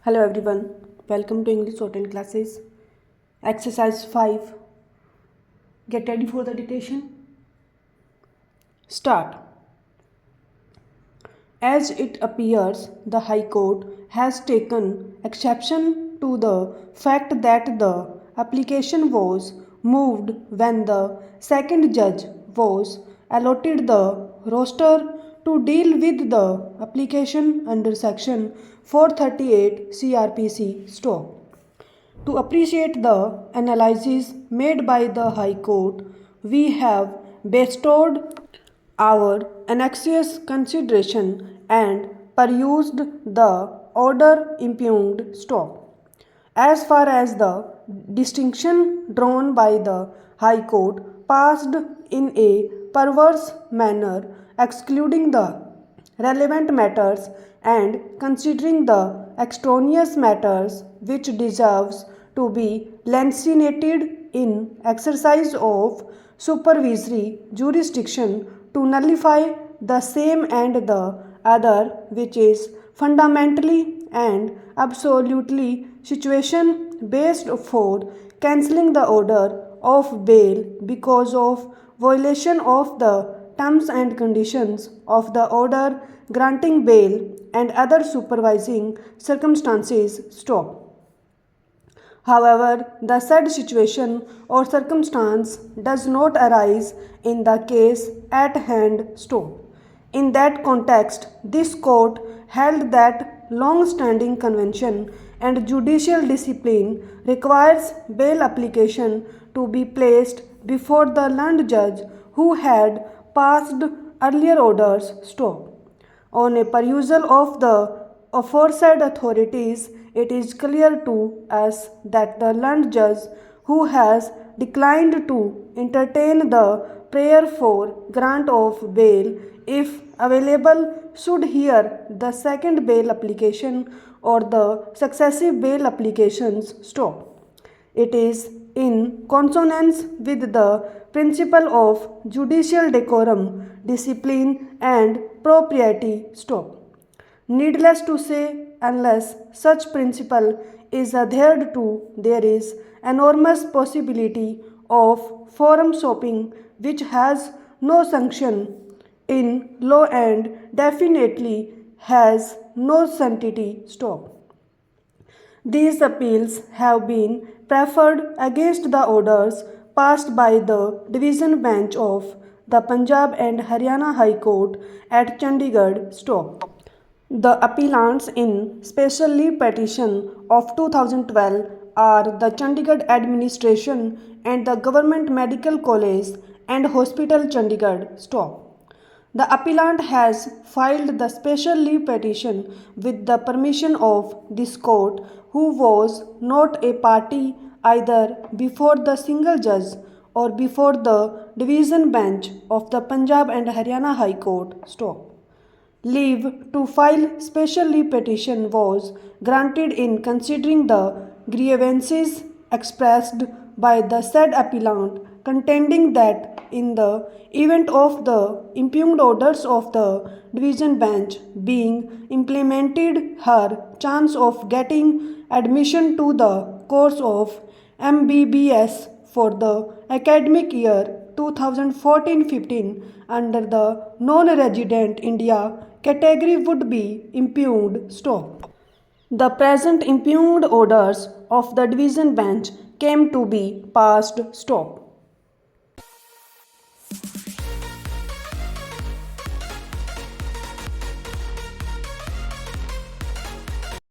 Hello everyone, welcome to English Shorthand classes. Exercise 5. Get ready for the dictation. Start. As it appears, the High Court has taken exception to the fact that the application was moved when the second judge was allotted the roster to deal with the application under section 438 CRPC stop. To appreciate the analysis made by the High Court, we have bestowed our annexous consideration and perused the order impugned stop. As far as the distinction drawn by the High Court passed in a perverse manner, excluding the relevant matters and considering the extraneous matters which deserves to be lancinated in exercise of supervisory jurisdiction to nullify the same and the other which is fundamentally and absolutely situation based for cancelling the order of bail because of violation of the terms and conditions of the order granting bail and other supervising circumstances stop. However, the said situation or circumstance does not arise in the case at hand stop. In that context, this court held that long-standing convention and judicial discipline requires bail application to be placed before the learned judge who had passed earlier orders stop. On a perusal of the aforesaid authorities, it is clear to us that the learned judge who has declined to entertain the prayer for grant of bail, if available, should hear the second bail application or the successive bail applications stop. It is in consonance with the principle of judicial decorum, discipline, and propriety stop. Needless to say, unless such principle is adhered to, there is enormous possibility of forum shopping which has no sanction in law and definitely has no sanctity stop. These appeals have been preferred against the orders passed by the Division Bench of the Punjab and Haryana High Court at Chandigarh stop. The appellants in special leave petition of 2012 are the Chandigarh Administration and the Government Medical College and Hospital Chandigarh stop. The appellant has filed the special leave petition with the permission of this court, who was not a party either before the single judge or before the division bench of the Punjab and Haryana High Court stop. Leave to file special leave petition was granted in considering the grievances expressed by the said appellant, contending that in the event of the impugned orders of the division bench being implemented, her chance of getting admission to the course of MBBS for the academic year 2014-15 under the non-resident India category would be impugned stop. The present impugned orders of the division bench came to be passed stop.